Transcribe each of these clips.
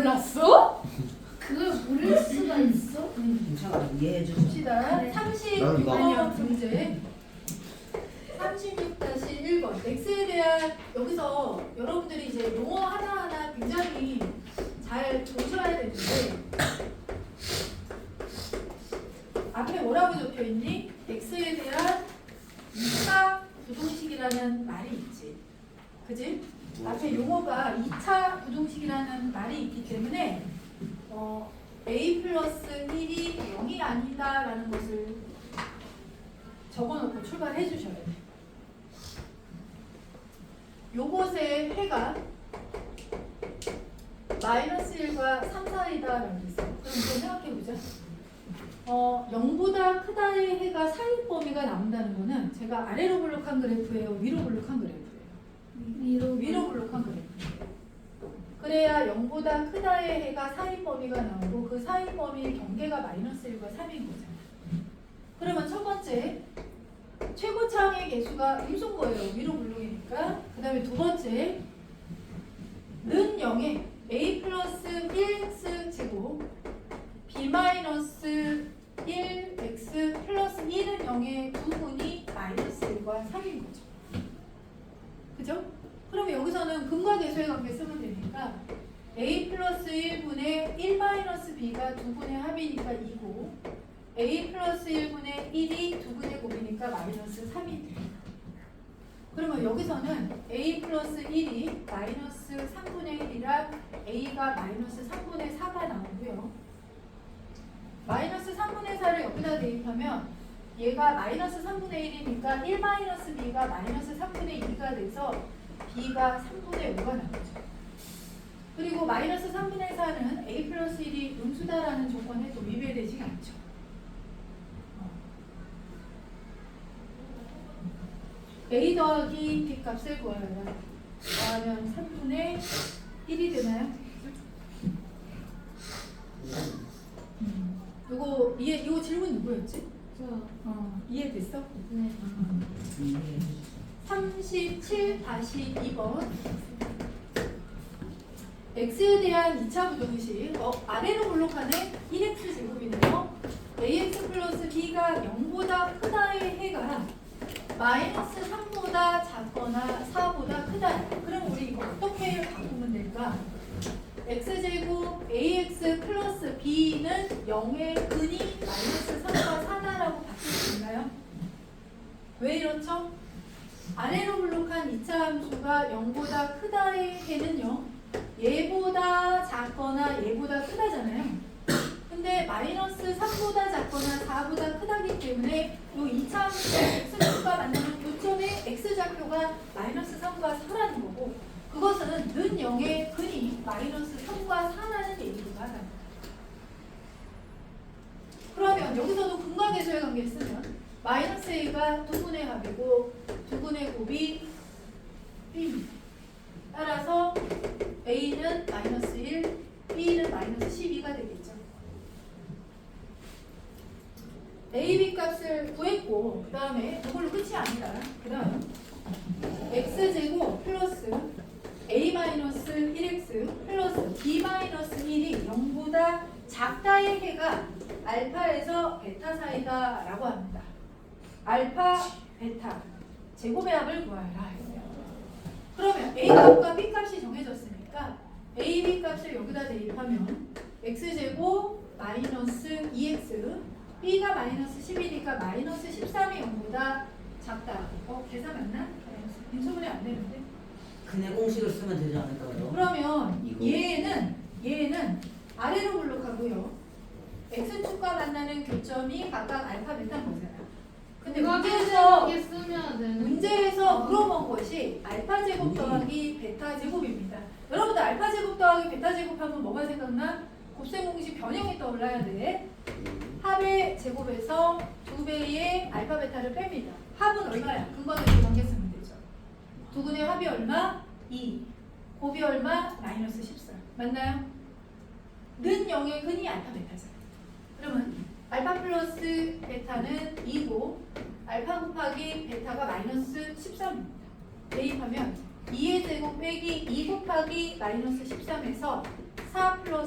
몰랐어? 그걸 모를 수가 있어? 괜찮아. 이해해 줘. 봅시다. 네. 36번 문제. 36-1번. X에 대한 여기서 여러분들이 이제 용어 하나하나 굉장히 잘 보셔야 되는데 앞에 뭐라고 적혀 있니? X에 대한 2차 부동식이라는 말이 있지. 그지? 앞에 용어가 2차 부동식이라는 말이 있기 때문에 A 플러스 1이 0이 아니다라는 것을 적어놓고 출발해 주셔야 돼. 요것의 해가 마이너스 1과 3 사이다라고 있어. 그럼 좀 생각해 보자. 0보다 크다의 해가 사이 범위가 나온다는 거는 제가 아래로 블록한 그래프예요, 위로 블록한 그래프예요. 위로 블록한 그래프. 그래야 0보다 크다의 해가 사이 범위가 나오고 그 사이 범위의 경계가 마이너스 1과 3인 거잖아. 그러면 첫 번째 최고차항의 개수가 음수인 거예요. 위로 블록이니까. 그 다음에 두 번째 는 0에 a 플러스 1x 제곱 b 마이너스 1x 플러스 1은 0의 부분이 마이너스 1과 3인 거죠. 그죠? 그러면 여기서는 근과 계수의 관계 쓰면 되니까 a 플러스 1분의 1 마이너스 b가 두 분의 합이니까 2고 a 플러스 1분의 1이 두 분의 곱이니까 마이너스 3이 돼. 그러면 여기서는 a 플러스 1이 마이너스 3분의 1이라 a가 마이너스 3분의 4가 나오고요. 마이너스 3분의 4를 여기다 대입하면 얘가 마이너스 3분의 1이니까 1 마이너스 b가 마이너스 3분의 2가 돼서 b가 3분의 5가 나오죠. 그리고 마이너스 3분의 4는 a 플러스 1이 음수다라는 조건에 또 위배되지 않죠. a 더하기 b 값을 구하여라. 더하면 3분의 1이 되나요? 이거 질문 누구였지? 이해됐어? 네. 37-2번 x에 대한 2차 부동식 아래로 블록하네 1x 제곱이네요. ax 플러스 b가 0보다 크다의 해가 마이너스 3보다 작거나 4보다 크다. 그럼 우리 이거 어떻게 바꾸면 될까? x제곱 ax 플러스 b는 0의 근이 마이너스 3과 4다라고 바뀔 수 있나요? 왜 이렇죠? 아래로 블록한 2차 함수가 0보다 크다의 해는요 얘보다 작거나 얘보다 크다잖아요. 근데 마이너스 3보다 작거나 4보다 크다기 때문에 이 2차 함수 x좌표가 만나는 요점의 x좌표가 마이너스 3과 4라는 거고 그것은 는 0의 근이 마이너스 3과 4라는 얘기기도 하다. 그러면 여기서도 근과 계수의 관계를 쓰면 마이너스 a가 두 분의 합이고 두 분의 곱이 b입니다. 따라서 a는 마이너스 1, b는 마이너스 12가 되겠죠. a, b 값을 구했고 그 다음에 이걸로 끝이 아니다. 그 다음 x제곱 플러스 a-1x 플러스 b-1이 0보다 작다의 해가 알파에서 베타 사이다 라고 합니다. 알파, 베타 제곱의 합을 구하여라. 그러면 a 값과 b 값이 정해졌으니까 a, b 값을 여기다 대입하면 x제곱 마이너스 2x b가 마이너스 10이니까 마이너스 13이 0보다 작다. 계산 맞나? 인수분해 안 되는데? 근의 공식을 쓰면 되지 않을까요? 그러면 이거. 얘는 아래로 블록하고요. x축과 만나는 교점이 각각 알파, 베타인 거잖아. 근데 문제에서 물어본 것이 알파 제곱 더하기 베타 제곱입니다. 여러분들 알파 제곱 더하기 베타 제곱하면 뭐가 생각나? 곱셈 공식 변형이 떠올라야 돼. 합의 제곱에서 2배의 알파 베타를 뺍니다. 합은 얼마야? 근거는 관계 쓰면 되죠. 두 분의 합이 얼마? 2. 곱이 얼마? 마이너스 14. 맞나요? 는 0의 근이 알파 베타잖아요. 그러면 알파 플러스 베타는 2고 알파 곱하기 베타가 마이너스 13입니다. 대입하면 2의 제곱 빼기 2 곱하기 마이너스 13에서 4 플러스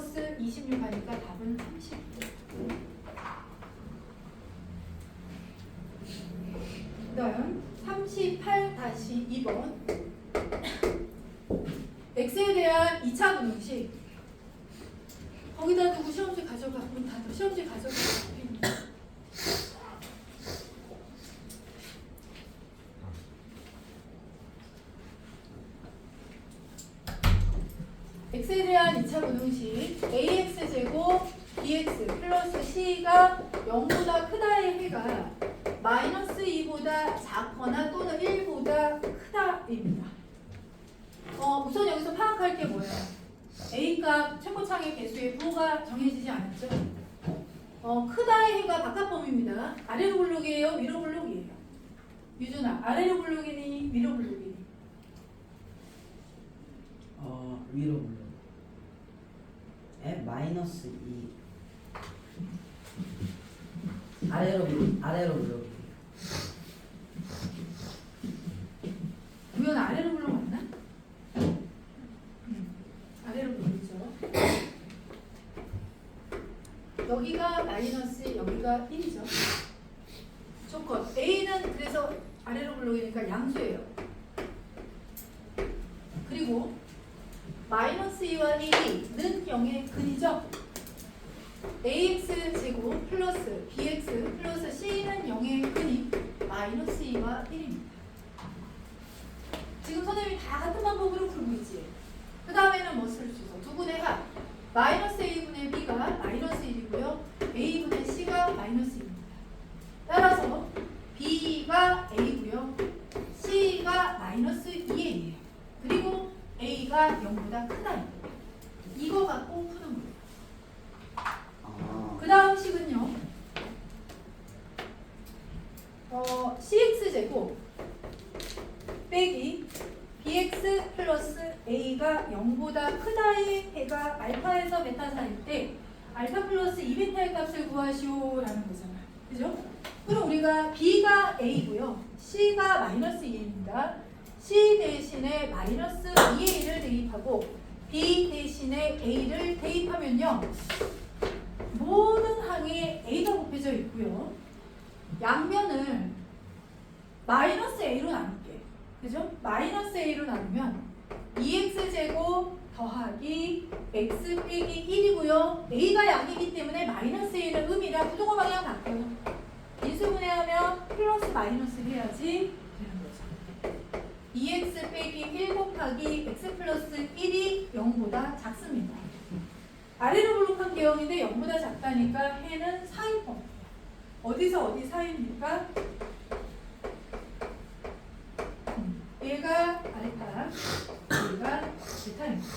거기다 두고 시험지 가져가. 문 닫아. 시험지 가져가. x에 대한 2차 부등식 ax제곱 bx 플러스 c가 0보다 크다의 해가 마이너스 2보다 작거나 또는 1보다 크다입니다. 우선 여기서 파악할 게 뭐예요? A값 최고창의 개수의 부호가 정해지지 않았죠? 크다의 해가 바깥범위입니다. 아래로 블록이에요? 위로 블록이에요? 유준아, 아래로 블록이니? 위로 블록이니? 위로 물론. 마이너스 2. 아래로 물론. 우연 아래로 블록 맞나? 아래로 블록이죠. 여기가 마이너스, 여기가 1이죠. 조건 A는 그래서 아래로 블록이니까 양수예요. 그리고 마이너스 2와 1은 0의 근이죠. ax제곱 플러스 bx 플러스 c는 0의 근이 마이너스 2와 1입니다. 지금 선생님이 다 같은 방법으로 풀고 있지. 그 다음에는 뭐 쓸 수 있어? 두분의 합. 마이너스 a분의 b가 마이너스 1이고요. a분의 c가 마이너스 2입니다. 따라서 b가 a고요. c가 마이너스 2a예요. 그리고 a가 0보다 크다. 이거 갖고 푸는 거예요. 그 다음 식은요. cx제곱 빼기 bx 플러스 a가 0보다 크다의 해가 알파에서 베타 사이일 때 알파 플러스 2베타의 값을 구하시오라는 거잖아요. 그죠? 그럼 우리가 b가 a고요. c가 마이너스 2a입니다. c 대신에 마이너스 2a를 대입하고 b 대신에 a를 대입하면요. 모든 항에 a가 곱해져 있고요. 양면을 마이너스 a로 나눌게요. 그죠? 마이너스 a로 나누면 2x제곱 더하기 x 빼기 1이고요. a가 양이기 때문에 마이너스 1은 음이라 부동호 방향 바꿔요. 인수분해하면 플러스 마이너스 해야지 되는 거죠. 2x 빼기 1 곱하기 x 플러스 1이 0보다 작습니다. 아래로 블록한 개형인데 0보다 작다니까 해는 사인법. 어디서 어디 사이입니까? 얘가 알파, 얘가 베타입니다.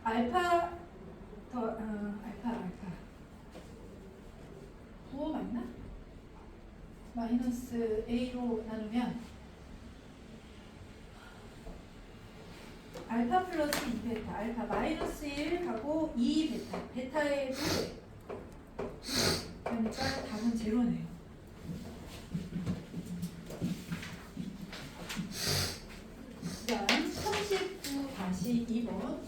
알파 더 알파 부호 맞나? 마이너스 a로 나누면 알파 플러스 2베타, 알파 마이너스 1 하고 2베타, 베타의 2배. 그러니까 답은 제로네요. 그 다음 39-2번.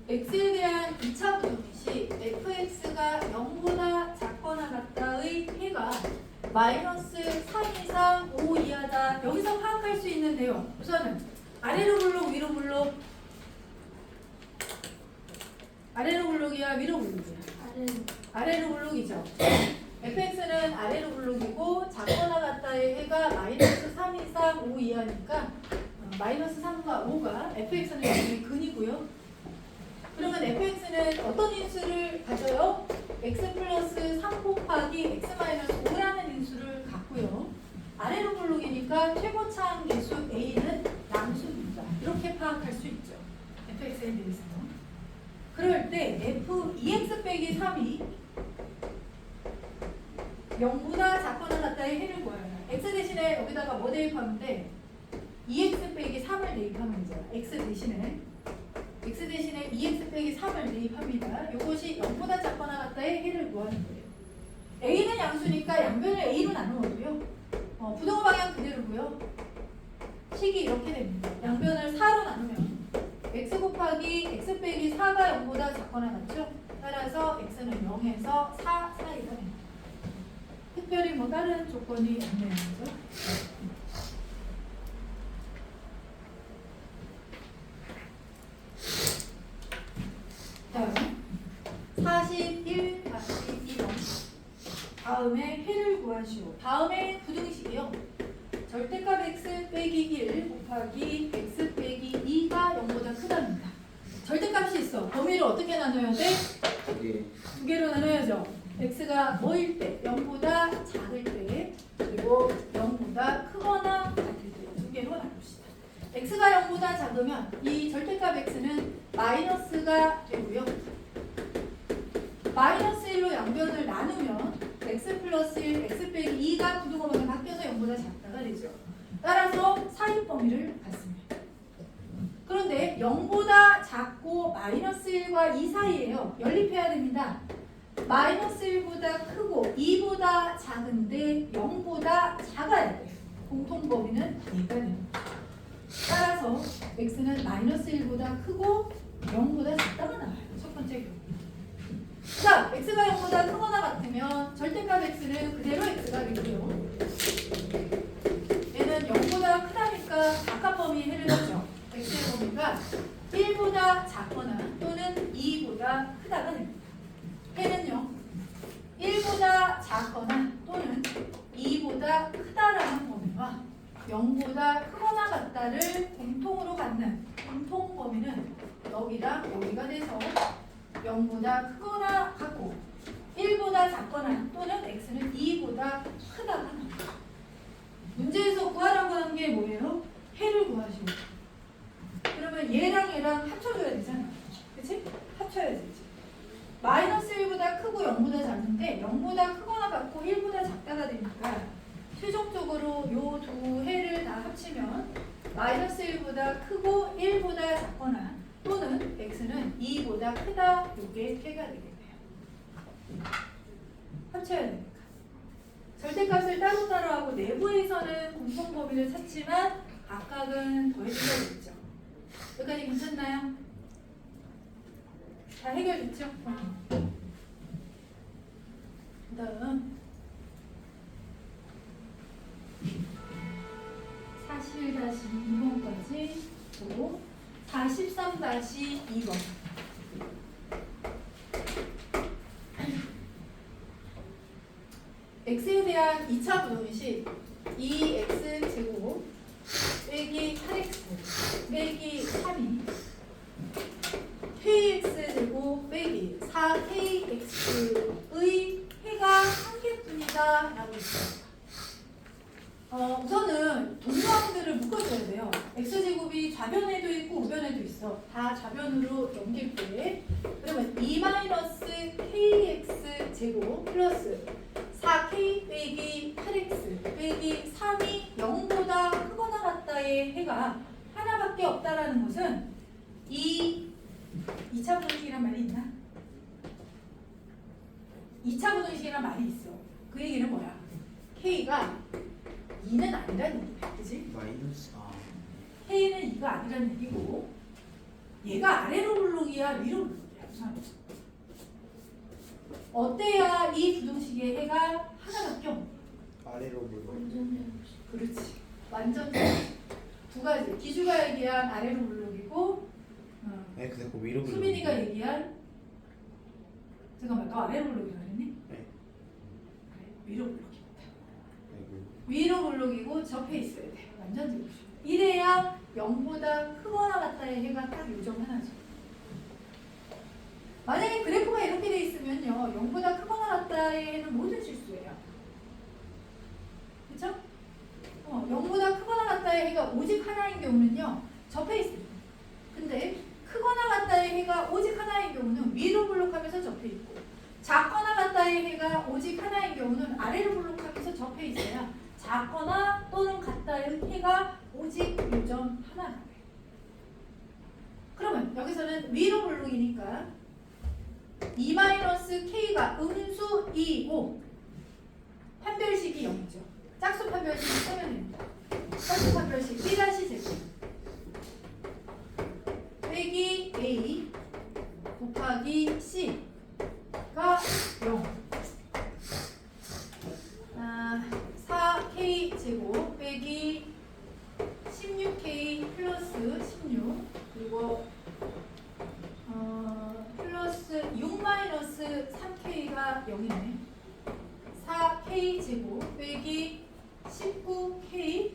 x에 대한 2차 부등식 fx가 0보다 작거나 같다의 해가 마이너스 3 이상 5 이하다. 여기서 파악할 수 있는 내용 우선은 아래로 블록 위로 블록. 아래로 블록이야 위로 블록이야? 아래로 블록이죠. fx는 아래로 블록이고 작거나 같다의 해가 마이너스 3 이상 5 이하니까 마이너스 3과 5가 fx는 여기 근이고요. 그러면 fx는 어떤 인수를 가져요? x 플러스 3 곱하기 x 마이너스 5라는 인수를 갖고요. 아래로 블록이니까 최고차항 개수 a는 양수입니다. 이렇게 파악할 수 있죠. fx에 대해서. 그럴 때 f 2x 빼기 3이 0보다 작거나 같다의 해를 구하라. x 대신에 여기다가 뭐 대입하면 돼? 2x 빼기 3을 대입하면 되잖아. x 대신에 2x 빼기 3을 대입합니다. 이것이 0보다 작거나 같다의 해를 구하는 거예요. a는 양수니까 양변을 a로 나누어도요. 부동호 방향 그대로고요. 식이 이렇게 됩니다. 양변을 4로 나누면 x 곱하기 x 빼기 4가 0보다 작거나 같죠? 따라서 x는 0에서 4 사이가 됩니다. 특별히 뭐 다른 조건이 없네요. 그죠? 다음 41-2번 다음에 해를 구하시오. 다음에 부등식이요. 절대값 x 빼기 1 곱하기 x 빼기 2가 0보다 크답니다. 절대값이 있어. 범위를 어떻게 나눠야 돼? 두 개로 나눠야죠. x가 뭐일 때? 0보다 작을 때 그리고 0보다 크거나 같을 때 두 개로 나눕시다. x가 0보다 작으면 이 절대값 x는 마이너스가 되고요. 마이너스 1로 양변을 나누면 x 플러스 1, x 빼기 2가 부등호방에 바뀌어서 0보다 작다가 되죠. 따라서 사인 범위를 갖습니다. 그런데 0보다 작고 마이너스 1과 2 사이에요. 연립해야 됩니다. 마이너스 1보다 크고 2보다 작은데 0보다 작아야 돼요. 공통 범위는 얘가 됩니다. 따라서 x는 마이너스 1보다 크고 0보다 작다가 나와요. 첫 번째 경우. 자, x가 0보다 크거나 같으면 절대값 x는 그대로 x가 되고요. 얘는 0보다 크다니까 바깥 범위 해를 넣죠. x의 범위가 1보다 작거나 또는 2보다 크다가 됩니다. 해는요. 1보다 작거나 또는 2보다 크다라는 범위와 0보다 크거나 같다를 공통으로 갖는 공통 범위는 여기랑 여기가 돼서 0보다 크거나 같고 1보다 작거나 또는 x는 2보다 크다가 나옵니다. 문제에서 구하라고 하는 게 뭐예요? 해를 구하시고 그러면 얘랑 얘랑 합쳐줘야 되잖아. 그치? 합쳐야 되지. 마이너스 1보다 크고 0보다 작은데 0보다 크거나 같고 1보다 작다가 되니까 최종적으로 요 두 해를 다 합치면 마이너스 1보다 크고 1보다 작거나 또는 x는 2보다 크다 요게 해가 되겠네요. 합쳐야 되니까. 절대값을 따로따로 하고 내부에서는 공통 범위를 찾지만 각각은 더해지겠죠. 여기까지 괜찮나요? 다 해결됐죠? 그다음 41-2번까지 보고 43-2번 x에 대한 2차 부등식 2x제곱 빼기 8x 빼기 3이 kx제곱 빼기 4kx의 해가 한 개뿐이다 라고 있어요. 우선은 동그랑들을 묶어줘야 돼요. x제곱이 좌변에도 있고 우변에도 있어. 다 좌변으로 넘길 때 그러면 2-kx제곱 플러스 4k 빼기 8x 빼기 3이 0보다 크거나 같다의 해가 하나밖에 없다라는 것은 이 2차 부등식이란 말이 있나? 2차 부등식이란 말이 있어. 그 얘기는 뭐야? k가 2는 아니라는 얘기야. 그치? 마이너스 k는 2가 아니라는 얘기고 얘가 아래로 블록이야 위로 블록이야. 어때야 이 부등식의 해가 하나밖에 없는 거야? 아래로 물어. 그렇지. 완전 두 가지. 기주가 얘기한 아래로 블록이고 네, 근데 그 위로 물어. 수민이가 얘기한 잠깐만 너 아래로 블록이라 그랬니? 네. 그래 위로 블록입니다. 아이고. 위로 블록이고 접해 있어야 돼. 완전 제곱식. 이래야 0보다 크거나 같다의 해가 딱 요점 하나죠. 만약에 그래프가 이렇게 돼 있으면요 0보다 크거나 같다의 해는 모든 실수예요. 그쵸? 0보다 크거나 같다의 해가 오직 하나인 경우는요 접해 있습니다. 근데 크거나 같다의 해가 오직 하나인 경우는 위로 블록하면서 접해 있고 작거나 같다의 해가 오직 하나인 경우는 아래로 블록하면서 접해 있어야 작거나 또는 같다의 해가 오직 요점 하나가 돼요. 그러면 여기서는 위로 블록이니까 2-k가 음수 2이고 판별식이 0이죠. 짝수 판별식이 쓰면 됩니다. 짝수 판별식 B-제곱 빼기 A 곱하기 C가 0. 하나 19K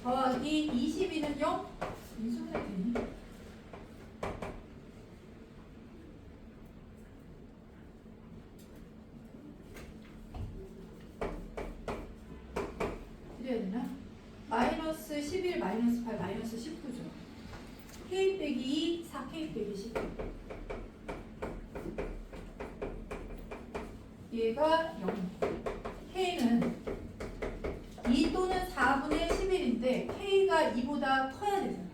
더하기 22는 0? 인수분해 되니? 드려야 되나? 마이너스 11, 마이너스 8, 마이너스 19죠. K 빼기 2, 4K 빼기 10. 얘가 0. K는 2 또는 4분의 11인데 K가 2보다 커야 되잖아.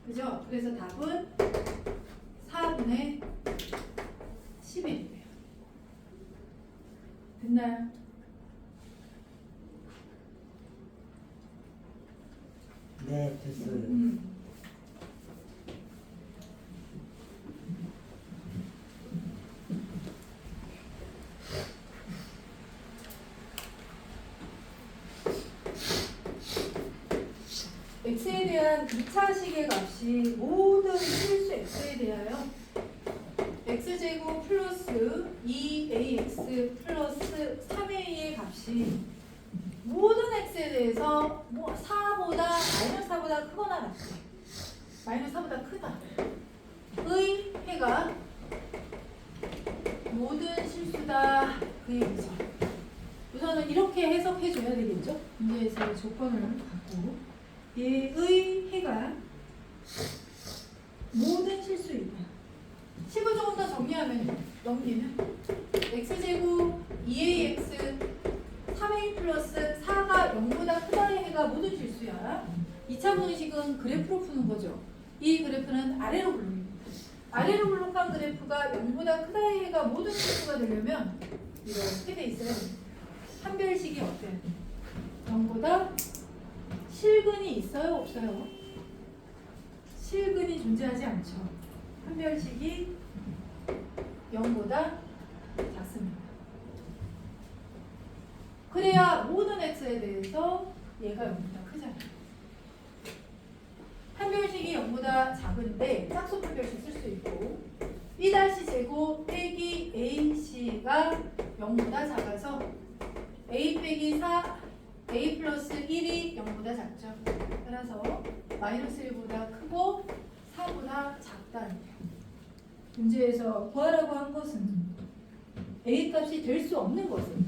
그죠? 그래서 답은 4분의 11이에요. 됐나요? 네, 됐어요. x에 대한 2차식의 값이 모든 실수 x에 대하여 x제곱 플러스 2ax 플러스 3a의 값이 모든 x에 대해서 뭐 4보다 마이너스 4보다 크거나 같아. 마이너스 4보다 크다. 의 해가 모든 실수다. 그 얘기죠. 우선은 이렇게 해석해 줘야 되겠죠. 문제에서의 조건을 갖고 얘의 해가 모든 실수이다. 식을 조금 더 정리하면 넘기면 x제곱 2ax 3a 플러스 4가 0보다 크다의 해가 모든 실수야. 2차 분식은 그래프로 푸는 거죠. 이 그래프는 아래로 블록입니다. 아래로 블록한 그래프가 0보다 크다의 해가 모든 실수가 되려면 이렇게 돼 있어요. 한별식이 어때요? 0보다 실근이 있어요? 없어요? 실근이 존재하지 않죠. 한별식이 0보다 작습니다. 그래야 모든 x에 대해서 얘가 0보다 크잖아요. 한별식이 0보다 작은데 짝수 판별식 쓸 수 있고 B-제곱 빼기 AC가 0보다 작아서 A 빼기 4 A 플러스 1이 0보다 작죠. 따라서 마이너스 1보다 크고 4보다 작다는 거예요. 문제에서 구하라고 한 것은 A 값이 될 수 없는 것은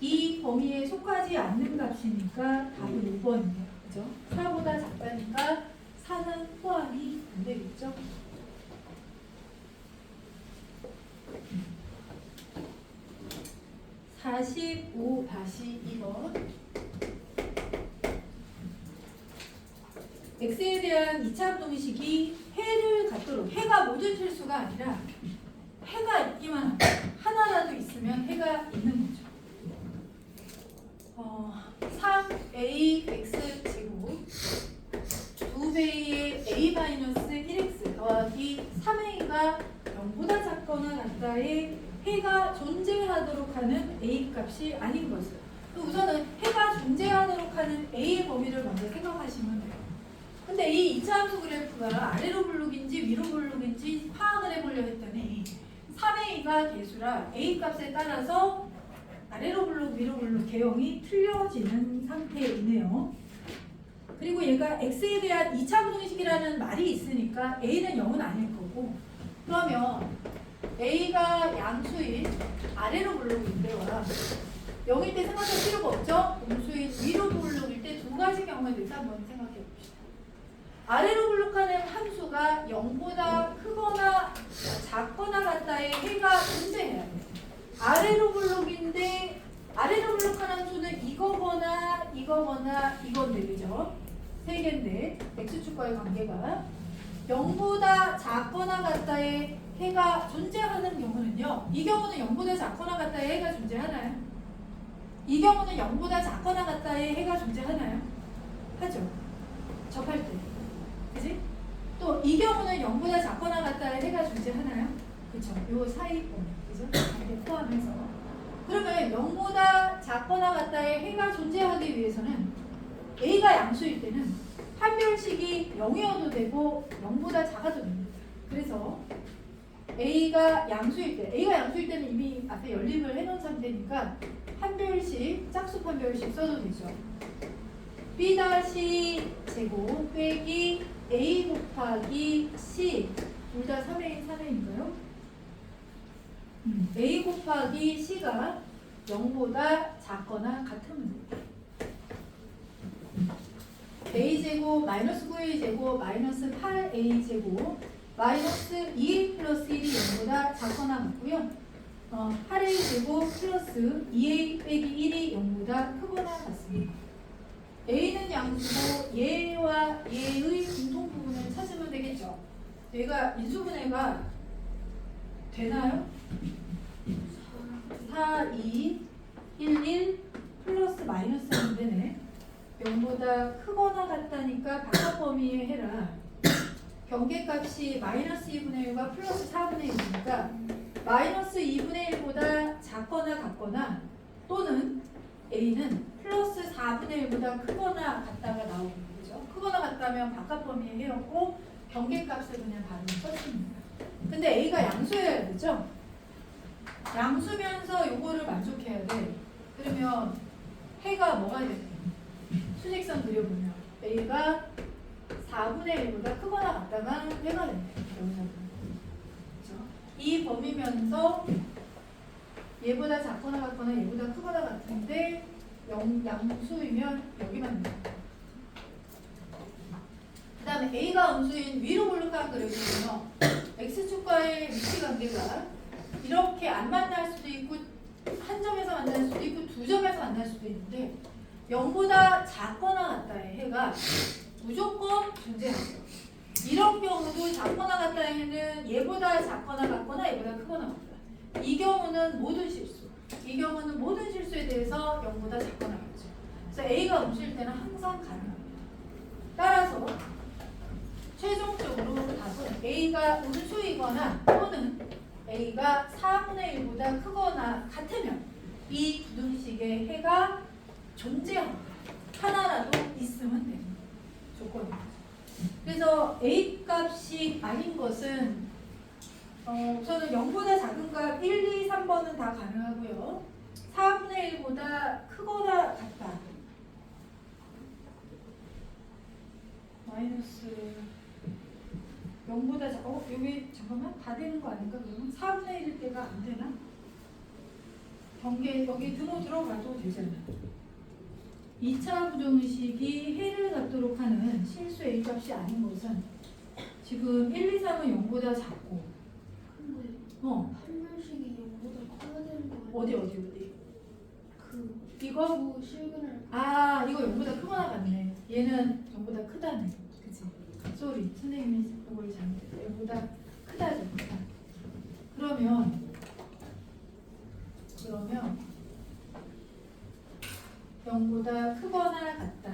이 범위에 속하지 않는 값이니까 답은 5번이에요. 그죠? 4보다 작다니까 4는 포함이 안 되겠죠? (45-2번) x에 대한 2차 합동식이 해를 갖도록 해가 모든 실수가 아니라 해가 있기만 하고 하나라도 있으면 해가 있는 거죠. 3ax 제곱 2배의 a-1x 더하기 3a가 0보다 작거나 같다의 해가 존재하도록 하는 a 값이 아닌 것을. 우선은 해가 존재하도록 하는 a의 범위를 먼저 생각하시면 돼요. 근데 이 2차 함수 그래프가 아래로 블록인지 위로 블록인지 파악을 해보려 했더니 3a가 개수라 a 값에 따라서 아래로 블록 위로 블록 개형이 틀려지는 상태이네요. 그리고 얘가 x에 대한 2차 부등식이라는 말이 있으니까 a는 0은 아닐 거고, 그러면 a가 양수인 아래로 블록인데와 0일 때 생각할 필요가 없죠? 음수인 위로 블록일 때 두 가지 경우에 대해서 한번 생각해 봅시다. 아래로 블록하는 함수가 0보다 크거나 작거나 같다의 해가 존재해야 돼요. 아래로 블록인데 아래로 블록하는 함수는 이거거나 이거거나 이건데, 그죠? 세 개인데 x축과의 관계가 0보다 작거나 같다의 해가 존재하는 경우는요, 이 경우는 0보다 작거나 같다의 해가 존재하나요? 이 경우는 0보다 작거나 같다의 해가 존재하나요? 하죠. 접할 때. 그지? 또 이 경우는 0보다 작거나 같다의 해가 존재하나요? 그쵸. 요 사이권. 그죠? 이렇게 포함해서. 그러면 0보다 작거나 같다의 해가 존재하기 위해서는 A가 양수일 때는 판별식이 0이어도 되고 0보다 작아도 됩니다. 그래서 A가 양수일 때는 이미 앞에 연립을 해놓은 상태니까 판별식, 짝수 판별식 써도 되죠. B 다시 제곱 빼기 A 곱하기 C 둘 다 3A, 3A인가요? A 곱하기 C가 0보다 작거나 같으면 됩니다. A제곱 마이너스 9A제곱 마이너스 8A제곱 마이너스 2A 플러스 1이 0보다 작거나 같고요. 8A제곱 플러스 2A 빼기 1이 0보다 크거나 같습니다. A는 양수고 얘와 얘의 공통 부분을 찾으면 되겠죠. 얘가 인수분해가 되나요? 4, 2, 1, 1 플러스 마이너스 하면 되네. 0보다 크거나 같다니까 바깥 범위에 해라. 경계값이 마이너스 2분의 1과 플러스 4분의 1이니까 마이너스 2분의 1보다 작거나 같거나 또는 A는 플러스 4분의 1보다 크거나 같다가 나오는 거죠. 크거나 같다면 바깥 범위에 해였고 경계값을 그냥 바로 써줍니다. 근데 A가 양수여야 되죠? 양수면서 요거를 만족해야 돼. 그러면 해가 뭐가 돼? 수직선 그려보면 A가 4분의 1보다 크거나 같다가 해가 된다. 그렇죠? 이 범위면서 얘보다 작거나 같거나 얘보다 크거나 같은데 양수이면 여기만 됩니다. 그 다음에 A가 음수인 위로 볼록한 그래프는요. X축과의 위치관계가 이렇게 안 만날 수도 있고 한 점에서 만날 수도 있고 두 점에서 만날 수도 있는데 0보다 작거나 같다의 해가 무조건 존재하죠. 이런 경우도 작거나 같다에는 얘보다 작거나 같거나 얘보다 크거나 같다. 이 경우는 모든 실수. 이 경우는 모든 실수에 대해서 0보다 작거나 같죠. 그래서 A가 음수일 때는 항상 가능합니다. 따라서 최종적으로 답은 A가 음수이거나 또는 A가 4분의 1보다 크거나 같으면 이 부등식의 해가 존재합니다. 하나라도 있으면 됩니다. 조건입니다. 그래서 A 값이 아닌 것은 우선은 0보다 작은 값 1, 2, 3번은 다 가능하고요. 4분의 1보다 크거나 같다. 마이너스 0보다 여기 잠깐만 다 되는 거 아닌가? 그러면 4분의 1일 때가 안 되나? 경계 여기 등호 들어가도 되잖아. 2차 부등식이 해를 갖도록 하는 실수 A 값이 아닌 것은 지금 1, 2, 3은 0보다 작고 근데 판별식이 0보다 커야 되는 거 아니야? 어디? 그 이거? 실근을 이거 0보다 크거나 같네. 얘는 0보다 크다네. 그치? 쏘리. 선생님이 이걸 잘못했어. 0보다 크다죠. 크다. 그러면 0보다 크거나 같다.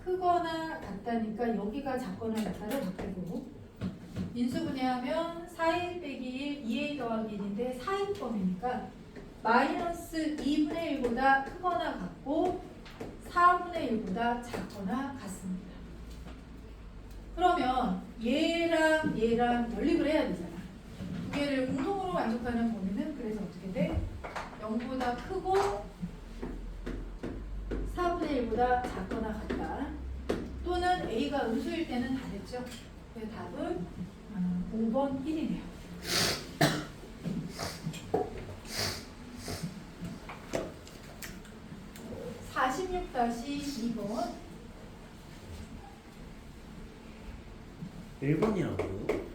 크거나 같다니까 여기가 작거나 같다를 바꾸고 인수분해하면 4A 빼기 1, 2A 더하기 1인데 4인범이니까 마이너스 2분의 1보다 크거나 같고 4분의 1보다 작거나 같습니다. 그러면 얘랑 연립을 해야 되잖아. 두 개를 공통으로 만족하는 범위는 그래서 어떻게 돼? 0보다 크고 4분의 1보다 작거나 같다. 또는 A가 음수일 때는 다 됐죠. 그래서 답은 5번 1이네요. (46-2번) 1번이라고요?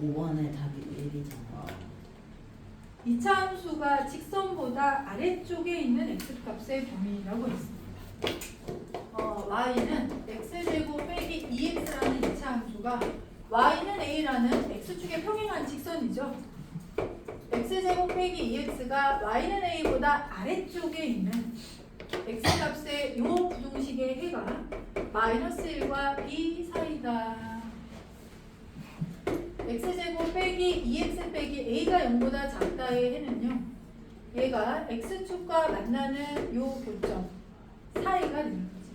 5번의 답이 1이잖아. 이차 함수가 직선보다 아래쪽에 있는 x값의 범위라고 했습니다. y는 x제곱 빼기 2x라는 이차 함수가 y는 a라는 x축에 평행한 직선이죠. x제곱 빼기 2x가 y는 a보다 아래쪽에 있는 x값의 요 부등식의 해가 마이너스 1과 2 사이다. x제곱 빼기 2x 빼기 a가 0보다 작다의 해는요. 얘가 x축과 만나는 요 교점 사이가 되는 거지.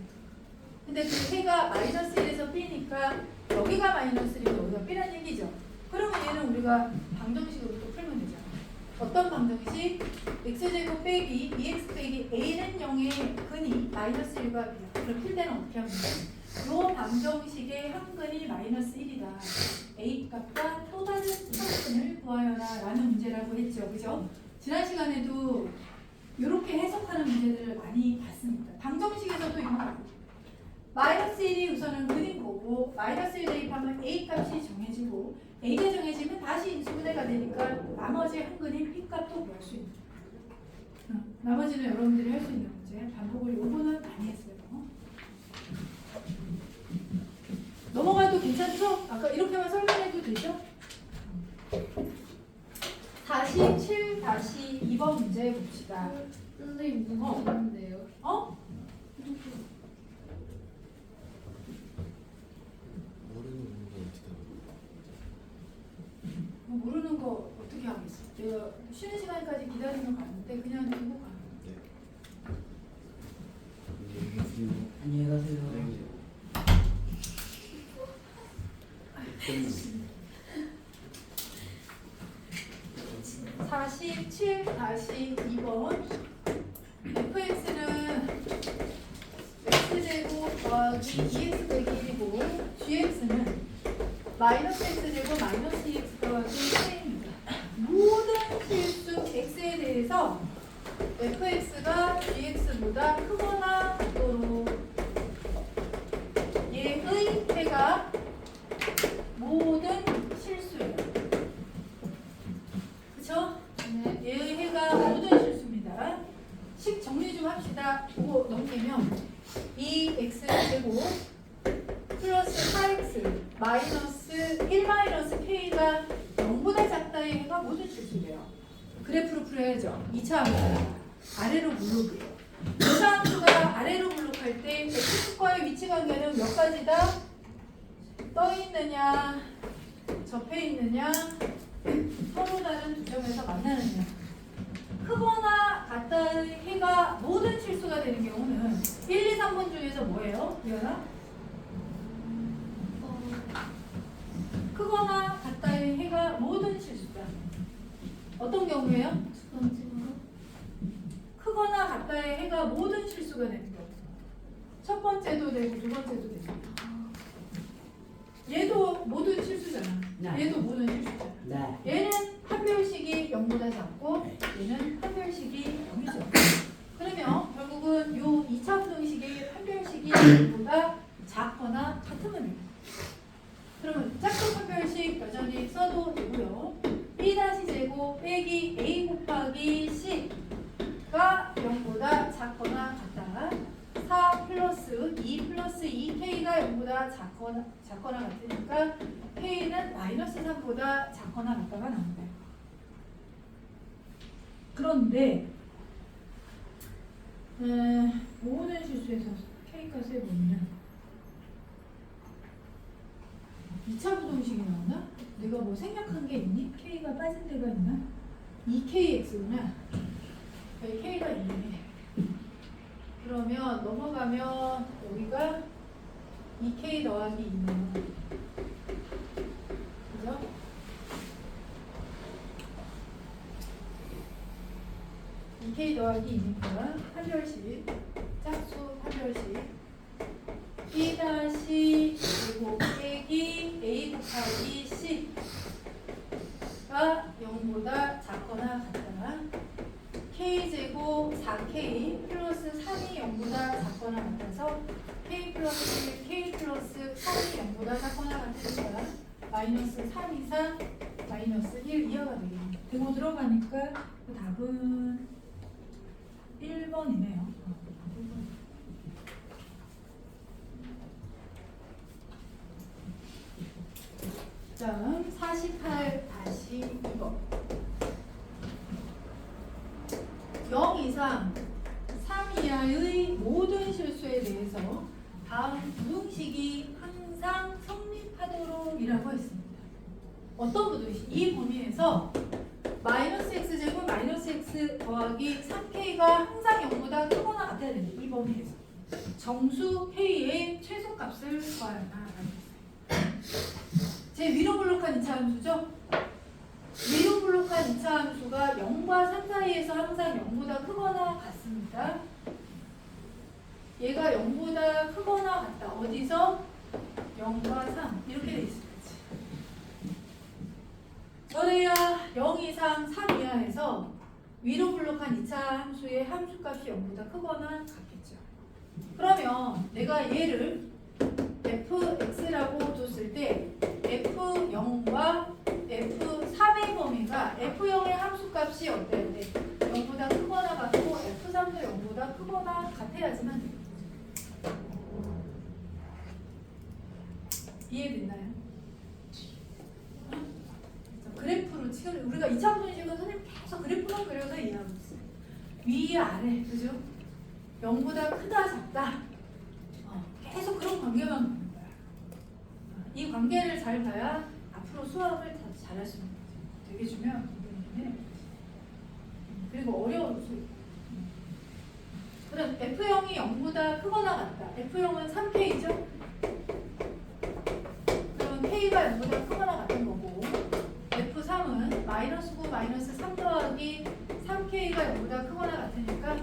근데 그 해가 마이너스 1에서 b니까 여기가 마이너스 1이고 여기가 b라는 얘기죠. 그러면 얘는 우리가 방정식으로 또 풀면 되잖아. 어떤 방정식? x제곱 빼기 2x 빼기 a는 0의 근이 마이너스 1과 b야. 그럼 필 때는 어떻게 하면 돼? 요 방정식의 한근이 마이너스 1이다. a 값과 또 다른 한근을 구하여라 라는 문제라고 했죠. 그죠? 지난 시간에도 이렇게 해석하는 문제들을 많이 봤습니다. 방정식에서도 이거 마이너스 1이 우선은 근인 거고 마이너스 1 대입하면 a 값이 정해지고 a가 정해지면 다시 인수분해가 되니까 나머지 한근인 b 값도 구할 수 있는 나머지는 여러분들이 할 수 있는 문제 반복을 요거는 많이 했어요. 넘어가도 괜찮죠? 아까 이렇게만 설명해도 되죠? 47-2번 문제 봅시다. 선생님 누구 있는데요? 어? 모르는 거 어떻게 알아? 모르는 거 어떻게 하겠어? 내가 쉬는 시간까지 기다리면 가는데 그냥 두고 가. 안녕히 가세요. 47-2번 fx는 x제곱 더하기 2x 빼기 1이고 gx는 마이너스 x제곱 마이너스 2x 더하기 3입니다. 모든 실수 x에 대해서 fx가 gx보다 크거나 같도록 얘의 해가 모든 실수예요. 그쵸? 네, 얘의 해가 모든 실수입니다. 식 정리 좀 합시다. 그거 넘기면 2x제곱 플러스 4x 마이너스 1 마이너스 k가 0보다 작다의 해가 모든 실수래요. 그래프로 풀어야죠. 2차 함수가 아래로 블록이에요. 2차 함수가 아래로 블록할 때 x축과의 위치 관계는 몇 가지다? 떠 있느냐, 접해 있느냐, 서로 다른 두 점에서 만나느냐. 크거나 같다의 해가 모든 실수가 되는 경우는 1, 2, 3번 중에서 뭐예요? 미연아? 크거나 같다의 해가 모든 실수다. 어떤 경우예요? 두 번째로 크거나 같다의 해가 모든 실수가 되는 경우. 첫 번째도 되고 두 번째도 되고. 얘도 모든 실수잖아. 네. 얘도 모든 실수잖아. 네. 얘는 한 별씩이 0보다 작고 얘는 한 별씩이 0이죠. 그러면 결국은 요 2차 부등식이 한 별씩이 0보다 작거나 같으면 돼요. 그러면 짝꿍 한 별씩 여전히 써도 되고요. b-제곱 빼기 a 곱하기 c가 0보다 작거나 같다. 4 플러스 2 플러스 2k가 0보다 작거나 같으니까 k는 마이너스 3보다 작거나 같다가 나옵니다. 그런데 모든 실수에서 k값을 보면 2차 부동식이 나오나? 내가 뭐 생략한 게 있니? k가 빠진 데가 있나? 2kx구나. 여기 k가 있네. 그러면 넘어가면 여기가 2k 더하기 2네요. 그죠? k 더하기 2니까 한 별씩 짝수 한 별씩 b 다시 제곱 빼기 a 곱하기 c가 0보다 작거나 같다. k제곱 4k 플러스 3이 0보다 작거나 같아서 k 플러스 1, k 플러스 3이 0보다 작거나 같으니까 마이너스 3 이상 마이너스 1 이하가 되겠네요. 등호 들어가니까 그 답은 1번이네요. 다음 48-2번 0 이상 3 이하의 모든 실수에 대해서 다음 부등식이 항상 성립하도록 이라고 했습니다. 어떤 부등식? 이 범위에서 마이너스 x제곱 마이너스 x 더하기 3k가 항상 0보다 크거나 같아야 됩니다. 이 범위에서 정수 k의 최소값을 구하라. 제 위로 블록한 2차 함수죠? 위로 블록한 2차 함수가 0과 3 사이에서 항상 0보다 크거나 같습니다. 얘가 0보다 크거나 같다. 어디서? 0과 3 이렇게 돼 있을 거지. 저래야 0 이상 3 이하에서 위로 블록한 2차 함수의 함수값이 0보다 크거나 같겠죠. 그러면 내가 얘를 fx라고 뒀을 때 f0과 f3의 범위가 f0의 함수값이 어때요? 0보다 크거나 같고 f3도 0보다 크거나 같아야지만 돼요. 이해됐나요? 그래프로 지금 우리가 2차 분식은 선생님 계속 그래프만 그려서 이해하고 있어요. 위 아래 그죠? 0보다 크다 작다 계속 그런 관계만 보는 거야. 이 관계를 잘 봐야 앞으로 수학을 더 잘할 수 있는 거죠. 되게 중요한 부분이네. 그리고 어려운 수. 그럼 F0이 0보다 크거나 같다. F0은 3K죠? 그러면 K가 0보다 크거나 같은 거고 F3은 -9 -3 더하기 3K가 0보다 크거나 같으니까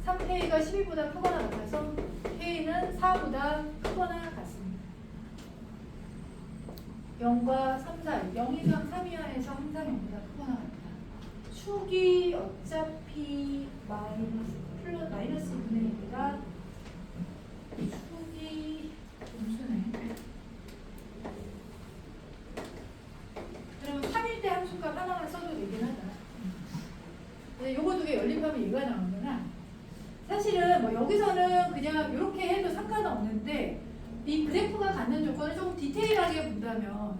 3K가 12보다 크거나 같아서 K는 4보다 크거나 같습니다. 0과 3 사이, 0 이상 3 이하에서 항상 0보다 크거나 같다. 축이 어차피 마이너스 2분의 1이라 축이 음수네. 그럼 3일 때 함수값 하나만 써도 되긴 하다. 근데 요거 두 개 연립하면 얘가 나오는구나. 사실은 뭐 여기서는 그냥 이렇게 해도 상관은 없는데 이 그래프가 갖는 조건을 조금 디테일하게 본다면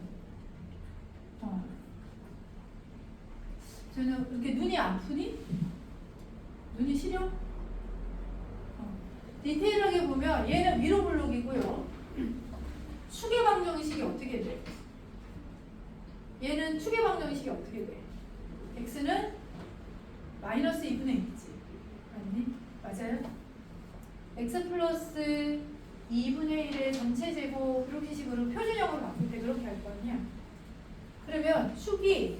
저는 이렇게 눈이 아프니? 눈이 시려? 디테일하게 보면 얘는 위로 블록이고요. 축의 방정식이 어떻게 돼? 얘는 축의 방정식이 어떻게 돼? x는 마이너스 2분의 1이지. 아니니? 맞아요? x 플러스 2분의 1의 전체 제곱 이렇게 식으로 표준형으로 바꿀 때 그렇게 할 거 아니야? 그러면 축이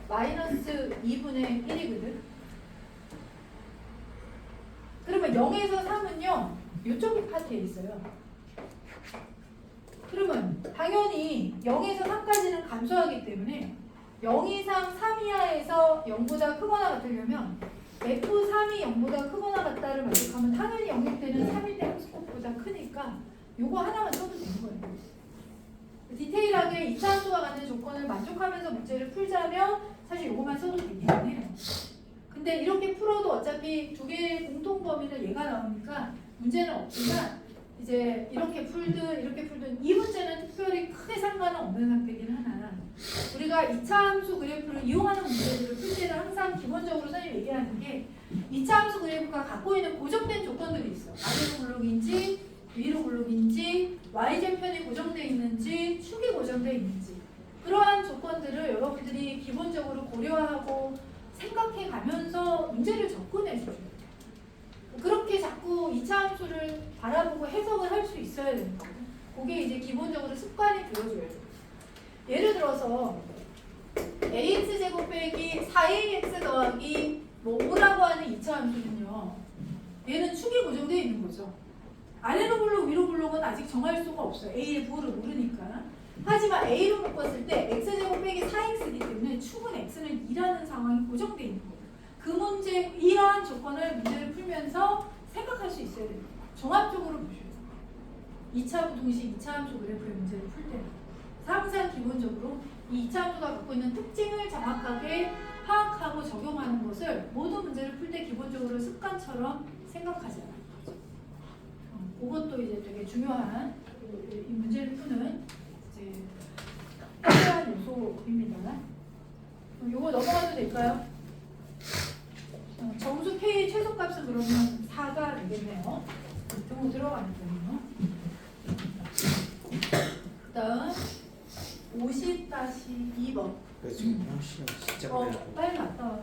마이너스 2분의 1이거든? 그러면 0에서 3은요 이쪽 파트에 있어요. 그러면 당연히 0에서 3까지는 감소하기 때문에 0 이상 3 이하에서 0보다 크거나 같으려면 F3이 0보다 크거나 같다를 만족하면 당연히 0일 때는 3일 때 함수값보다 크니까 요거 하나만 써도 되는 거예요. 디테일하게 2차 함수가 갖는 조건을 만족하면서 문제를 풀자면 사실 요거만 써도 되기는 해요. 근데 이렇게 풀어도 어차피 두 개의 공통 범위는 얘가 나오니까 문제는 없지만 이제 이렇게 풀든 이 문제는 특별히 크게 상관은 없는 상태긴 하나 우리가 2차 함수 그래프를 이용하는 문제들을 풀 때는 항상 기본적으로 선생님이 얘기하는 게 2차 함수 그래프가 갖고 있는 고정된 조건들이 있어. 아래로 블록인지 위로 블록인지 y절편이 고정되어 있는지 축이 고정되어 있는지 그러한 조건들을 여러분들이 기본적으로 고려하고 생각해 가면서 문제를 접근해 줘요. 그렇게 자꾸 2차 함수를 바라보고 해석을 할 수 있어야 되는 거예요. 그게 이제 기본적으로 습관이 되어줘야 돼요. 예를 들어서 ax제곱 빼기 4ax 더하기 뭐 5라고 하는 2차 함수는요. 얘는 축이 고정되어 있는 거죠. 아래로 블록 위로 블록은 아직 정할 수가 없어요. a의 부호를 모르니까. 하지만 a로 묶었을 때 x제곱 빼기 4x이기 때문에 축은 x는 2라는 상황이 고정되어 있는 거예요. 그 문제, 이러한 조건을 문제를 풀면서 생각할 수 있어야 됩니다. 종합적으로 보셔야 돼요. 2차 부동식, 2차 함수 그래프의 문제를 풀 때는 항상 기본적으로 이 2차 함수가 갖고 있는 특징을 정확하게 파악하고 적용하는 것을 모든 문제를 풀 때 기본적으로 습관처럼 생각하잖아요. 그것도 이제 되게 중요한 이 문제를 푸는 이제 필요한 요소입니다. 요거 넘어가도 될까요? 정수 K 최소값은 그러면 4가 되겠네요. 등호 들어가는 거예요. 그 다음 50-2번. 지금 형 시간 진짜 빨리 빨리 갔다 와.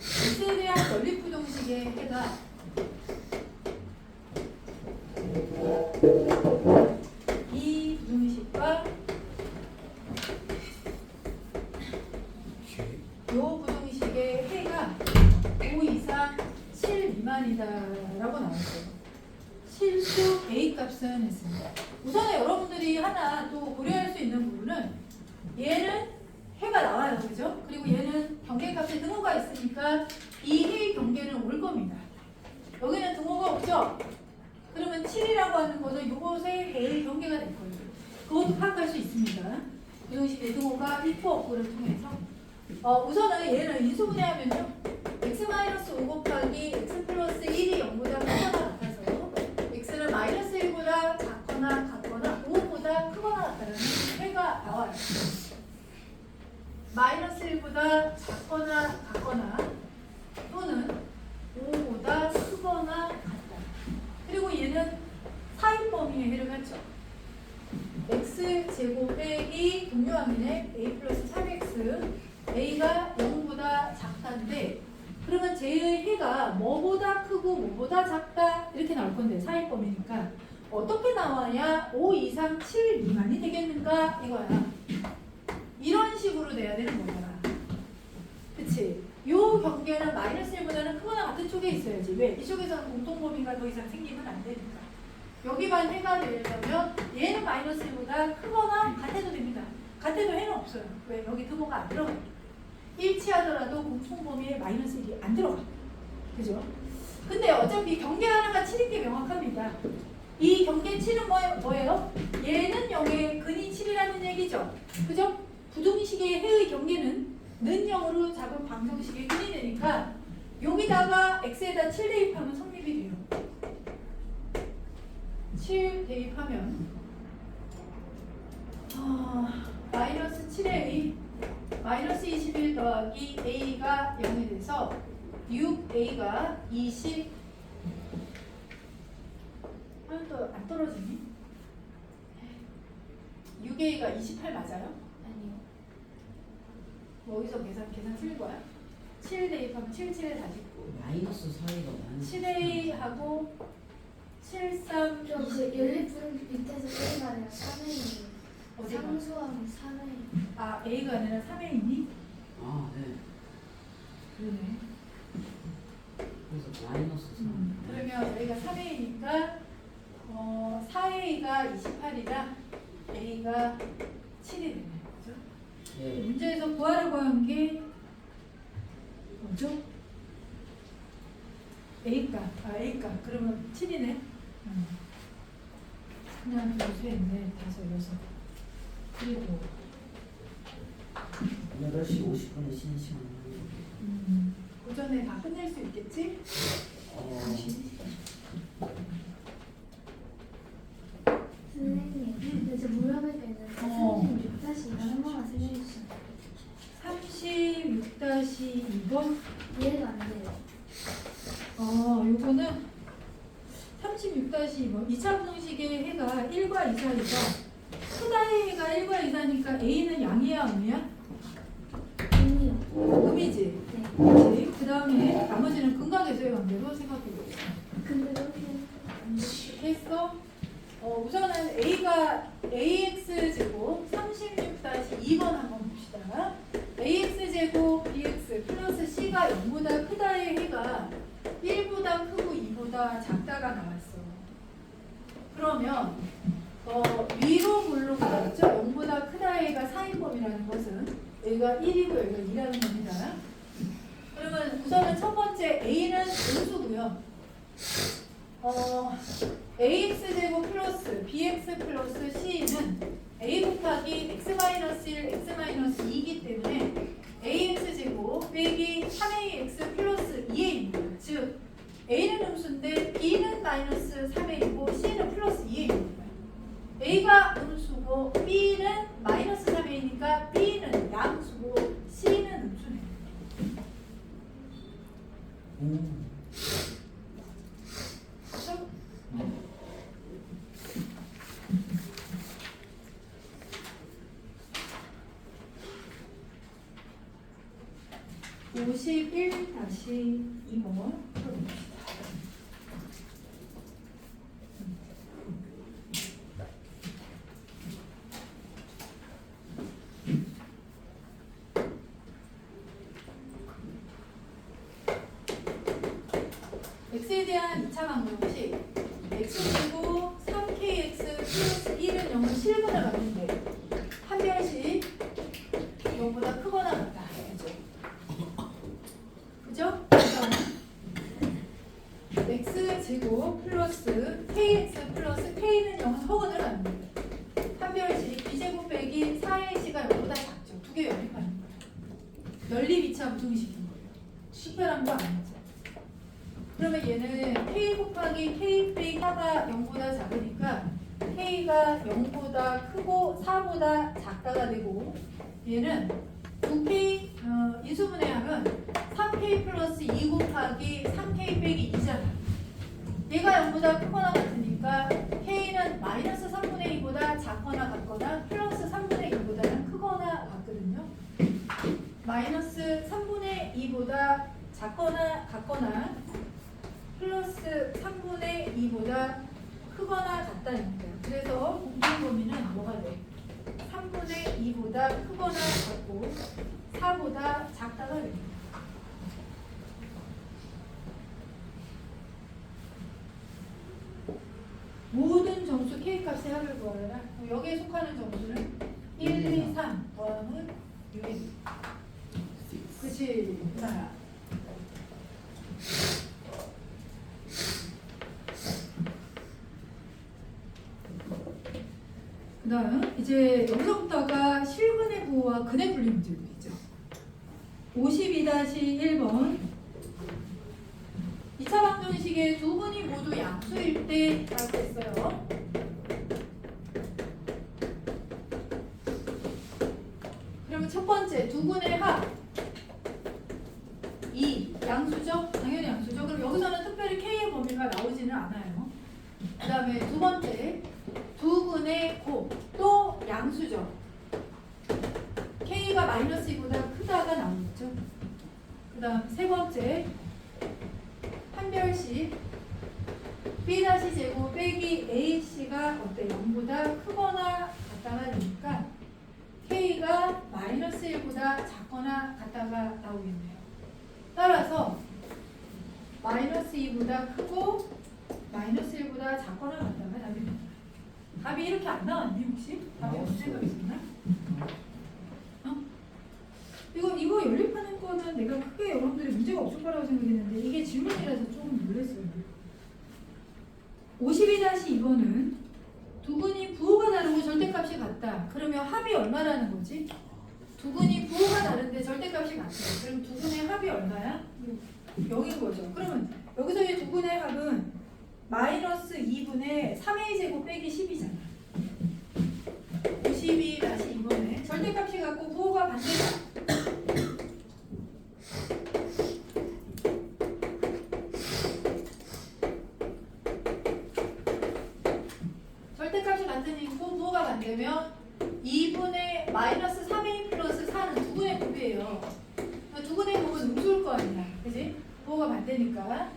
X에 대한 연립부동식의 해가 있습니다. 우선은 여러분들이 하나 또 고려할 수 있는 부분은 얘는 해가 나와요. 그죠? 그리고 얘는 경계값에 등호가 있으니까 이 해의 경계는 올 겁니다. 여기는 등호가 없죠? 그러면 7이라고 하는 것은 이것의 해의 경계가 될 거예요. 그것도 파악할 수 있습니다. 부등식의 등호가 1포 없고를 통해서 우선은 얘는 인수분해하면요. x-5 곱하기 x 플러스 1이 0보다 크거나 같아서 x는 마이너스 1보다 작거나 같거나 5보다 크거나 같다는 해가 나와요. 마이너스 1보다 작거나 같거나 또는 5보다 크거나 같다. 그리고 얘는 사인 범위의 해를 갖죠. x제곱 빼기 동료항이네 a 플러스 3x a가 0보다 작다인데 그러면 쟤의 해가 뭐보다 크고 뭐보다 작다 이렇게 나올 건데 사인 범위니까 어떻게 나와야 5 이상 7 미만이 되겠는가 이거야. 이런 식으로 돼야 되는 거잖아. 그치? 요 경계는 마이너스 1보다는 크거나 같은 쪽에 있어야지. 왜? 이쪽에서는 공통범위가 더 이상 생기면 안 되니까. 여기만 해가 되려면 얘는 마이너스 1보다 크거나 같아도 됩니다. 같아도 해는 없어요. 왜? 여기 등호가 안 들어가요. 일치하더라도 공통범위에 마이너스 1이 안 들어가. 그죠? 근데 어차피 경계 하나가 7인 게 명확합니다. 이 경계 7은 뭐예요? 얘는 0의 근이 7이라는 얘기죠. 그죠? 부등식의 해의 경계는 는 0으로 잡은 방정식의 근이 되니까 여기다가 x에다 7 대입하면 성립이 돼요. 7 대입하면 마이너스 7a 마이너스 21 더하기 a가 0이 돼서 6a가 20 또 안 떨어지니? 6a가 28 맞아요? 아니요. 뭐 어디서 계산 틀린 거야? 7 대입하면 7, 7에 49 마이너스 4이가 많이 7a하고 7, 3, 저 그 20 연립분 밑에서 A가 아니라 3A예요. 어디가? 상수함이 3A. 아 a가 아니라 3에 있니? 아, 네. 그러네. 그래서 마이너스 3. 그러면 여기가 3a니까 4a가 28이라 a가 7이 되네요. 그죠? 네. 문제에서 구하라고 한 게 뭐죠? a값. a값. 그러면 7이네. 하나, 둘, 셋, 넷, 다섯, 여섯. 그리고 8시 50분에 쉬는 시간. 오전에 다 끝낼 수 있겠지? 선생님, 근데 저 물어볼 게 있는데 36-2가 한 번만 설명해 주시면 36-2번? 이해가 안 돼요. 요거는 36-2번 2차 분식의 해가 1과 2 사이가 크다의 해가 1과 2 사니까 A는 양이야 음이야? 아니요. 음이지? 네. 그렇지? 그 다음에 나머지는 근각에서의 관계로 생각해보고 있어. 근데 그렇게 이렇게 했어? 우선은 A가 AX제곱 36-2번 한번 봅시다. AX제곱 BX 플러스 C가 0보다 크다의 해가 1보다 크고 2보다 작다가 나왔어. 그러면 위로 물로가 나왔죠? 0보다 크다의 해가 사인범위라는 것은 여기가 1이고 여기가 2라는 겁니다. 그러면 우선은 첫 번째 A는 음수고요. AX제곱 플러스 BX 플러스 C는 A 곱하기 X-1, X-2이기 때문에 AX제곱 빼기 3AX 플러스 2A입니다. 즉 A는 음수인데 B는 마이너스 3A이고 C는 플러스 2A입니다. A가 음수고 B는 마이너스 3A니까 B는 양수고 C는 음수네요. 그렇죠? 51-2번 풀어봅시다. x에 대한 2차 방정식 x제곱 3kx 실근을 갖는데 판별식 0보다 크거나 같다. 그죠? 그죠? x제곱 플러스 kx 플러스 k는 0 서근을 갖는데 판별식 b제곱 빼기 4ac가 0보다 작죠. 두 개 연립하는 거예요. 연립 2차 부등식인 거예요. 특별한 거 아니죠. 그러면 얘는 k 곱하기 k 빼기 4가 0보다 작으니까 k가 0보다 크고 4보다 작다가 되고 얘는 2k 인수분해하면 3k 플러스 2 곱하기 3k 빼기 2잖아. 얘가 0보다 크거나 같으니까 k는 마이너스 3분의 2보다 작거나 같거나 플러스 3분의 2보다는 크거나 같거든요. 마이너스 3분의 2보다 작거나 같거나 플러스 3분의 2보다 크거나 같다는 거예요. 그래서 공통 범위는 뭐가 돼? 3분의 2보다 크거나 같고 4보다 작다가 됩니다. 모든 점수 K값의 합을 구하라. 여기에 속하는 점수는 1, 2, 3 더하면 6입니다. 그치? 자. 그 다음 이제 여기서부터가 실근의 부호와 근의 분리 문제들이죠. 52-1번 2차 방정식의 두 분이 모두 양수일 때라고 했어요. 그러면 첫 번째 두 분의 합 2 양수죠? 당연히 양수죠. 그럼 여기서는 특별히 K의 범위가 나오지는 않아요. 그 다음에 두 번째 두 분의 곱 또 양수죠. K가 마이너스 2보다 크다가 나오겠죠. 그 다음 세 번째 판별식 B-제곱 빼기 AC가 어때요? 0보다 크거나 같다가 되니까 K가 마이너스 1보다 작거나 같다가 나오겠네요. 따라서 마이너스 2보다 크고 마이너스 1보다 작거나 같다가 답이 됩니다. 답이 이렇게 안 나왔니 혹시? 답이 문제가 있었나? 이거 연립하는 거는 내가 크게 여러분들이 문제가 없을 거라고 생각했는데 이게 질문이라서 좀 놀랐어요. 52-2번은 두 근이 부호가 다르고 절대값이 같다. 그러면 합이 얼마라는 거지? 두 근이 부호가 다른데 절대값이 같아. 그럼 두 근의 합이 얼마야? 0인 거죠. 그러면 여기서의 두 근의 합은 마이너스 2분의 3a 제곱 빼기 10이잖아. 52-2번에 절대값이 같고 부호가 반대다. 절대값이 같으니까 부호가 반대면 2분의 마이너스 3a 플러스 4는 두 분의 곱이에요. 두 분의 곱은 음수일 거 아니야. 그지? 부호가 반대니까.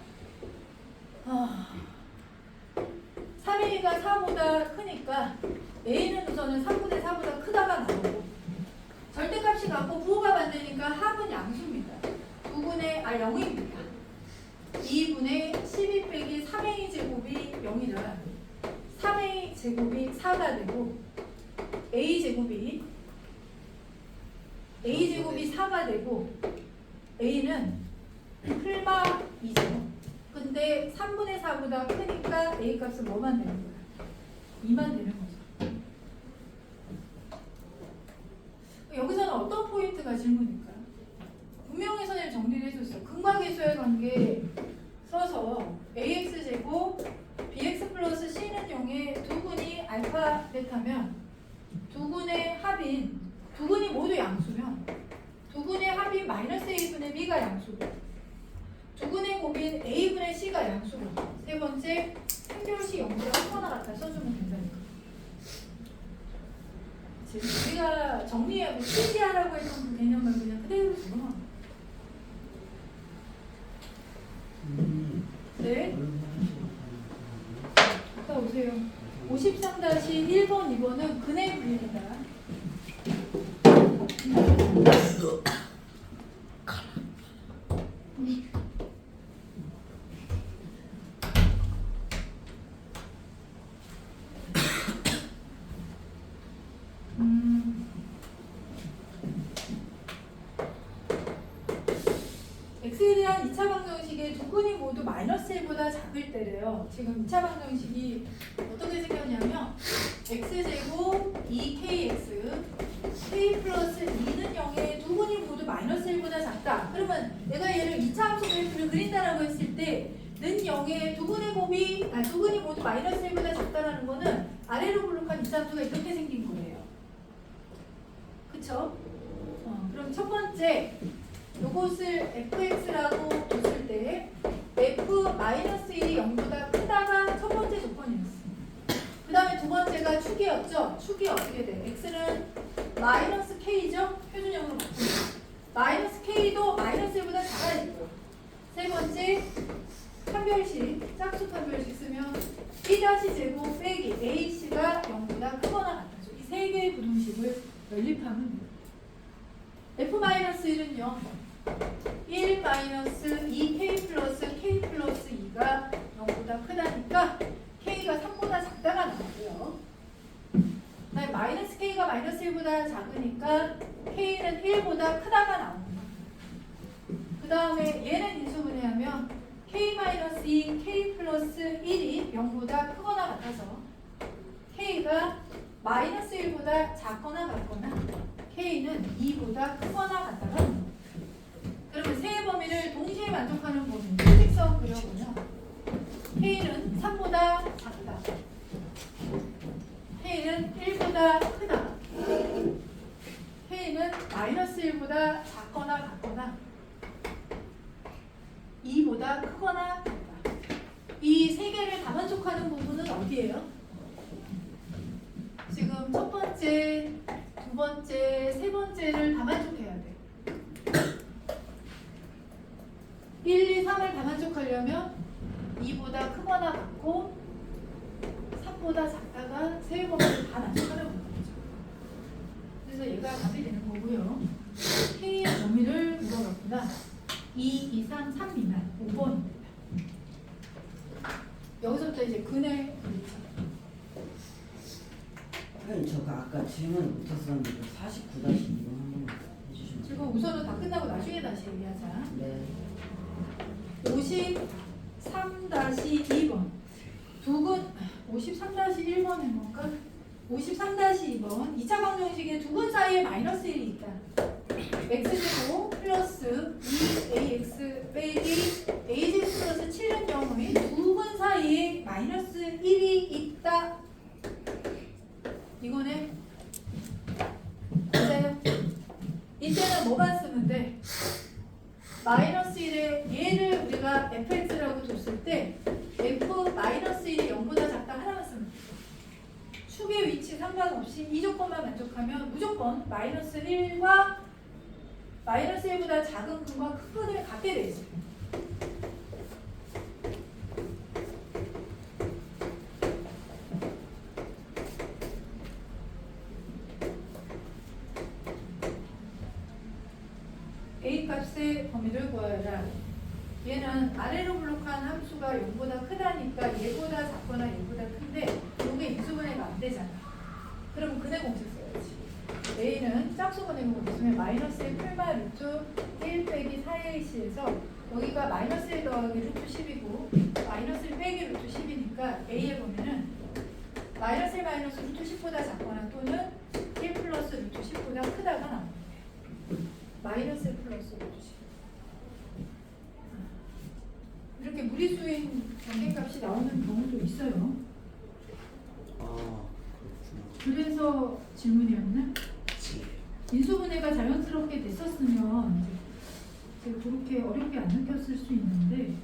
3a가 4보다 크니까 a는 우선은 3분의 4보다 크다가 나오고 절대값이 같고 부호가 반대니까 합은 양수입니다. 0입니다. 2분의 12 빼기 3a 제곱이 0이라 3a 제곱이 4가 되고 a 제곱이 4가 되고 a는 풀마 2죠. 근데 3분의 4보다 크니까 a 값은 뭐만 되는 거야? 2만 되는 거죠. 여기서는 어떤 포인트가 질문일까요? 분명히 선생님 정리를 해줬어요. 극마계수의 관계 써서 ax제곱 bx 플러스 c는 0의 두 근이 알파 베타면 두 근의 합인 두 근이 모두 양수면 두 근의 합인 마이너스 a분의 b가 양수고 두 근의 곱인 a분의 c가 양수고 세 번째 판별식 0보다 크거나 같아 써주면 된다니까. 지금 우리가 정리하고 실기하라고 했던 그 개념을 그냥 그대로 적어놔. 네. 갔다 오세요. 53-1번, 2번은 근의 분리입니다. x에 대한 2차 방정식의 두 근이 모두 마이너스 1보다 작을 때래요. 지금 2차 방정식이 어떻게 생겼냐면 x제곱 2kx k 플러스 2는 0의 두 근이 모두 마이너스 1보다 작다. 그러면 내가 얘를 2차 함수 그래프를 그린다라고 했을 때 는 0의 두 근의 두 근이 모두 마이너스 1보다 작다라는 거는 아래로 블록한 2차 함수가 이렇게 생긴 거예요. 그쵸? 그럼 첫 번째 요것을 fx라고 뒀을 때 f-1이 0보다 크다가 첫 번째 조건이었어. 그 다음에 두 번째가 축이었죠. 축이 어떻게 돼? x는 마이너스 k죠? 표준형으로 바꾸면 마이너스 k도 마이너스 1보다 작아야 되고요. 세 번째 판별식, 짝수 판별식 쓰면 b-제곱 빼기 ac가 0보다 크거나 같아죠. 이 세 개의 부등식을 연립하면 돼요. f-1은요 1-2k 플러스 k 플러스 2가 0보다 크다니까 k가 3보다 작다가 나오고요. 그다음에 마이너스 k가 마이너스 1보다 작으니까 k는 1보다 크다가 나옵니다. 그 다음에 얘는 인수분해하면 k-2, k 플러스 1이 0보다 크거나 같아서 k가 마이너스 1보다 작거나 같거나 k는 2보다 크거나 같다가 나옵니다. 그러면 세 범위를 동시에 만족하는 범위 수직선 그려보면 k는 3보다 작다, k는 1보다 크다, k는 마이너스 1보다 작거나 같거나 2보다 크거나 같다. 이 세 개를 다 만족하는 부분은 어디예요? 지금 첫 번째, 두 번째, 세 번째를 다 만족해야 돼. 1, 2, 3을 다 만족하려면 2보다 크거나 같고 3보다 작다가 세 범위를 다 만족하려고 하는 거죠. 그래서 얘가 답이 되는 거고요. K의 범위를 물어봤구나. 2, 2, 3, 3 미만 5번입니다. 여기서부터 이제 근을 그리죠. 저거 아까 질문 못했었는데 49-2번 한번 해주시면 지금 우선은 다 끝나고 나중에 다시 얘기하자. 네. 53-2번 두근 53-1번 해볼까? 53-2번 2차 방정식에 두 근 사이에 마이너스 1이 있다. x제곱 플러스 2ax 빼기 ax 플러스 7은 0의 두 근 사이에 마이너스 1이 있다. 이거네. 맞아요. 이때는 뭐만 쓰면 돼? 마이너스 1에 얘를 우리가 fx라고 뒀을 때 f-1이 0보다 작다 하나만 쓰면 돼. 축의 위치 상관없이 이 조건만 만족하면 무조건 마이너스 1과 마이너스 1보다 작은 근과 큰 근을 갖게 돼 있어요. A 값의 범위를 구하라. 얘는 아래로 블록한 함수가 0보다 크다니까 얘보다 작거나 얘보다 큰데 이게 인수분해가 안 되잖아. 그럼 근의 공식 써야지. A는 짝수분해가 있으면 마이너스 1 풀마 루트 1 빼기 4ac에서 여기가 마이너스 1 더하기 루트 10이고 마이너스 1 빼기 루트 10이니까 A의 범위는 마이너스 1 마이너스 루트 10보다 작거나 또는 1 플러스 루트 10보다 크다가 나옵니다. 마이너스 1 플러스 루트 10. 이렇게 무리수인 관계값이 나오는 경우도 있어요. 아 그렇구나. 그래서 질문이었나? 인수분해가 자연스럽게 됐었으면 이제 그렇게 어렵게 안 느꼈을 수 있는데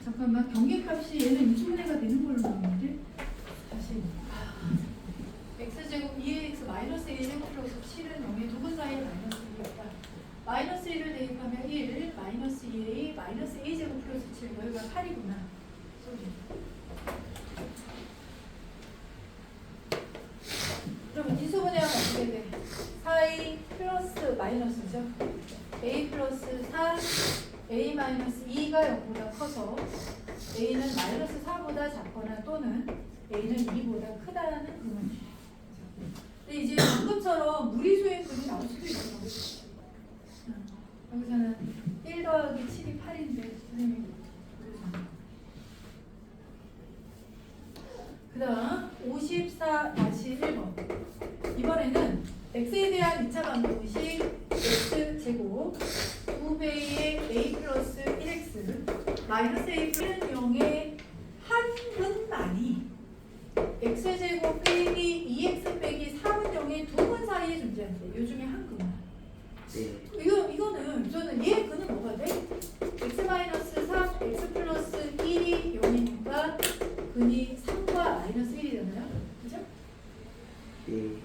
잠깐만 경계값이 얘는 인수분해가 되는 걸로 나오는데 다시 x제곱 2ax 마이너스 1제곱 플러스 7은 0의 두 근 사이에 마이너스 1이었다. 마이너스 1을 대입하면 1 마이너스 2a 마이너스 a제곱 플러스 7 여기가 8이구나. 그러면 인수분해하면 어떻게 돼? 4a 플러스 마이너스죠. a 플러스 4 a-2가 0보다 커서 a는 -4보다 작거나 또는 a는 2보다 크다는 의문이에요. 근데 이제 방금처럼 무리수의 근이 나올 수도 있어요. 여기서는 1 더하기 7이 8인데 선생님이 그 다음 54-1번 이번에는 x에 대한 2차 방정식 x제곱 2배의 a 플러스 1x 마이너스 a 플러스 0의 한근만이 x제곱 빼기 2x 빼기 3은 0의 두 근 사이에 존재한대. 요 중에 한 근만. 네. 이거는 얘 근은 뭐가 돼? x 마이너스 3, x 플러스 1이 0이니까 근이 3과 마이너스 1이잖아요. 그죠? 네.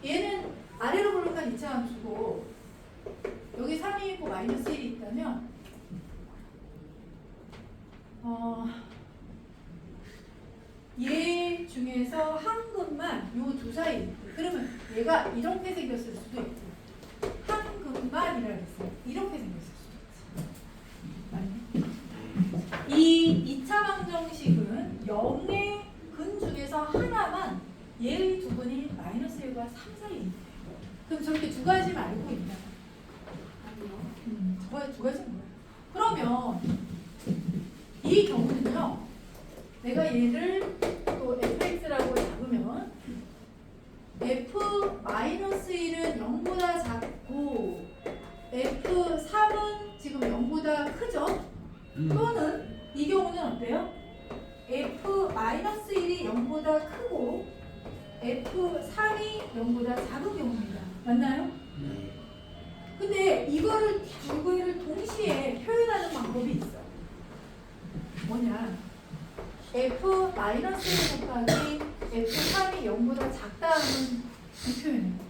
얘는 아래로 볼록한 2차 함수고 여기 3이 있고 마이너스 1이 있다면 얘 중에서 한 근만 요 두 사이 그러면 얘가 이렇게 생겼을 수도 있고 한 근만이라 그랬어요. 이렇게 생겼을 수도 있지. 맞네. 이 2차 방정식은 0의 근 중에서 하나만 얘의 두 근이 마이너스 1과 3 사이에 있대요. 그럼 저렇게 두 가지만 알고 있나? 아니요. 저거 두 가지는 뭐야? 그러면 이 경우는요. 내가 얘를 또 fx라고 잡으면 f-1은 0보다 작고 f3은 지금 0보다 크죠? 또는 이 경우는 어때요? f-1이 0보다 크고 f3이 0보다 작은 경우입니다. 맞나요? 네. 근데 이거를 두 개를 동시에 표현하는 방법이 있어. 뭐냐? f-1 곱하기 f3이 0보다 작다는 이 표현입니다.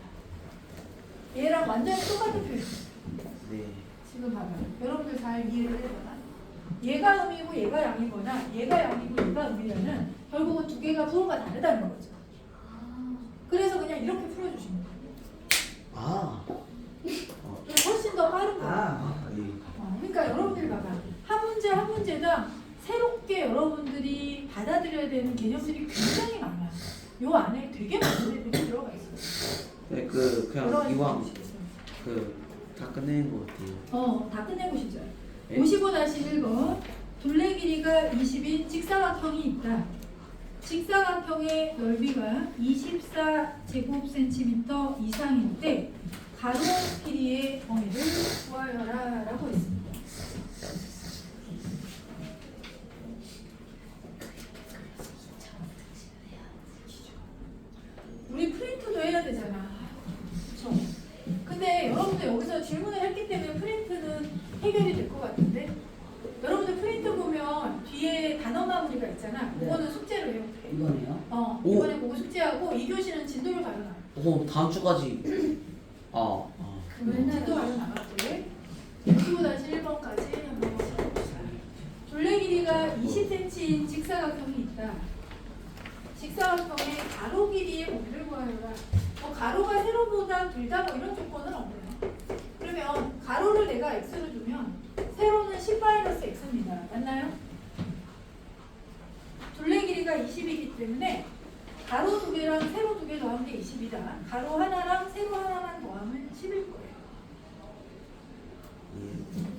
얘랑 완전히 똑같은 표현이에요. 네. 지금 봐봐요. 여러분들 잘 이해를 해봐라. 얘가 음이고 얘가 양이거나 얘가 양이고 얘가 음이라는 결국은 두 개가 부호가 다르다는 거죠. 그래서 그냥 이렇게 풀어주시면 돼요. 아. 훨씬 더 빠른 거예요. 네. 그러니까 여러분들 봐봐. 한 문제 한 문제당 새롭게 여러분들이 받아들여야 되는 개념들이 굉장히 많아요. 요 안에 되게 많은 애들이 들어가 있어요. 네, 그냥 여러 가지 이왕 방식이 있어요. 다 끝내는 것 같아요. 다 끝내보시죠. 네. 55-1번 둘레 길이가 20인 직사각형이 있다. 직사각형의 넓이가 24제곱센티미터 이상일 때 가로 길이의 범위를 구하여라 라고 했습니다. 우리 프린트도 해야 되잖아. 그쵸? 근데 여러분들 여기서 질문을 했기 때문에 프린트는 해결이 될 것 같은데 여러분들 프린트 보면 뒤에 단어 마무리가 있잖아. 그거는 숙제로 해요. 이거네요? 이번에 그거 숙제하고 2교시는 진도를 가려놔. 다음 주까지. 진도 가려나갈게. 55-1번까지 한번 해봅시다. 둘레 길이가 20cm인 직사각형이 있다. 직사각형의 가로 길이의 범위를 구하여라. 가로가 세로보다 길다 뭐 이런 조건은 없네요. 그러면 가로를 내가 x로 주면 세로는 10-x입니다. 맞나요? 둘레 길이가 20이기 때문에 가로 두 개랑 세로 두 개 더한 게 20이다. 가로 하나랑 세로 하나만 더하면 10일 거예요.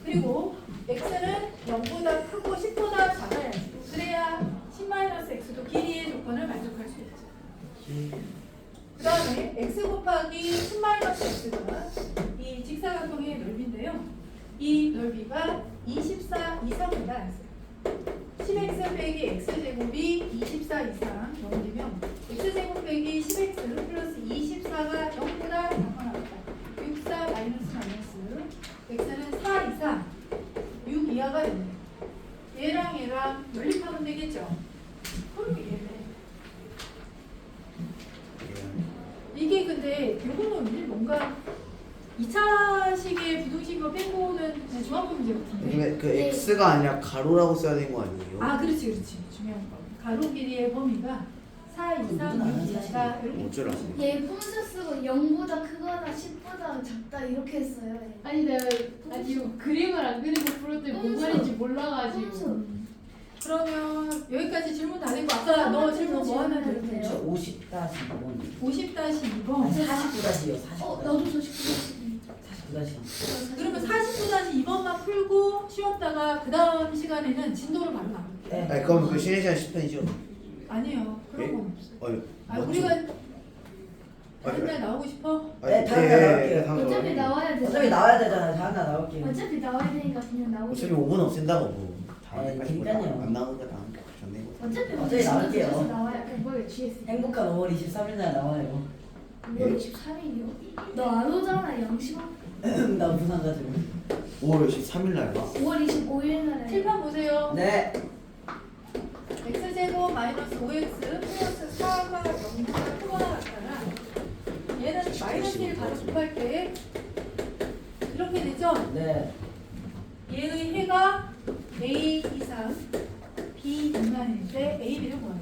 그리고 x는 0보다 크고 10보다 작아야지. 그래야 10-x도 길이의 조건을 만족할 수 있죠. 그 다음에 x 곱하기 10-x가 이 직사각형의 넓이인데요. 이 넓이가 24 이상이다. 10x 빼기 x제곱이 24 이상 넘기면 x제곱 빼기 10x 플러스 24가 0보다 작거나 같다. 64 마이너스 x는 4 이상 6 이하가 되네요. 얘랑 얘랑 연립하면 되겠죠? 그럼 얘네. 이게 근데 요거는 뭔가 2차식의 부등식으로 뺀거는 중앙부 문제 같은데. 근데 그 x가 아니라 가로라고 써야 되는 거 아니에요? 그렇지. 중요한 거. 가로 길이의 범위가 4 이상 6 이하다 이렇게. 어쩔 아시네. 얘 푼수 쓰고 0보다 크거나 10보다 작다 이렇게 했어요. 얘. 아니 내가 이거 그림을 안 그리고 풀었더니 뭔 말인지 몰라가지고. 푼수. 그러면 여기까지 질문 다 된 거. 아까 너 질문 뭐 하나 했는데? 저 50-2번. 50-2번. 49-2요. 49-2. 나도 49. 49-2. 그러면 49-2번만 풀고 쉬었다가 그 다음 시간에는 진도를 바로 나눌게요. 네. 아니 그럼 그 쉬는 시간 10분이죠? 아니에요. 그런 예? 건 없어요. 아니 아, 맞죠? 우리가 다른 날 나오고 싶어? 네, 다음 날 나올게요. 다음 날 어차피 나와야 돼. 어차피 나와야 되잖아요. 다음 날 나올게요. 어차피 나와야 되니까 그냥 나오고. 어차피 5분 없앤다고 뭐 다음 아니, 날까지 뭐 그러니까요. 안 나오는 거 다음 날 좋네. 어차피 나올게요. 그래서 나와야 멤버에 GS. 행복한 5월 23일 날 나와요. 5월 23일이요? 너 안 오잖아 양심아. 나 부산 가지고. 5월 13일 날 봐. 5월 25일 날에. 칠판 보세요. 네. x제곱 마이너스 5x 플러스 4가 0보다 크거나 같잖아. 얘는 마이너스 1 바로 곱할 때 이렇게 되죠? 네. 얘의 해가 a 이상 b 미만일 때 a, b를 구하라.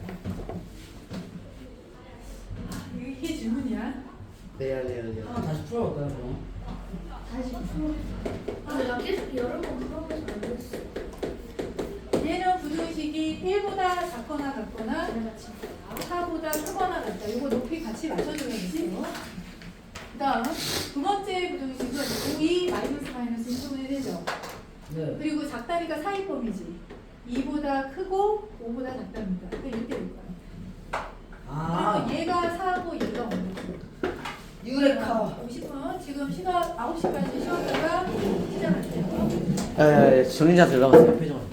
이게 질문이야. 네. 한번 다시 풀어볼까요, 그럼? 다시 풀어. 나 계속 여러 번 풀어봐서 안 됐어. 얘는 부등식이 1보다 작거나 같거나 4보다 크거나 같다. 이거 높이 같이 맞춰줘야겠어요. 그 다음 두 번째 부등식은 5, 마이너스 인수분해 되죠. 네. 그리고 작다리가 사이범위지. 2보다 크고 5보다 작답니다. 그러니까 이렇게 될 거야. 아, 그리고 얘가 4고 얘가 5고. 유레카. 50분 지금 시간 9시까지 쉬었다가 시작할게요. 정리자 들어가세요. 표정.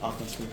아 그렇습니다.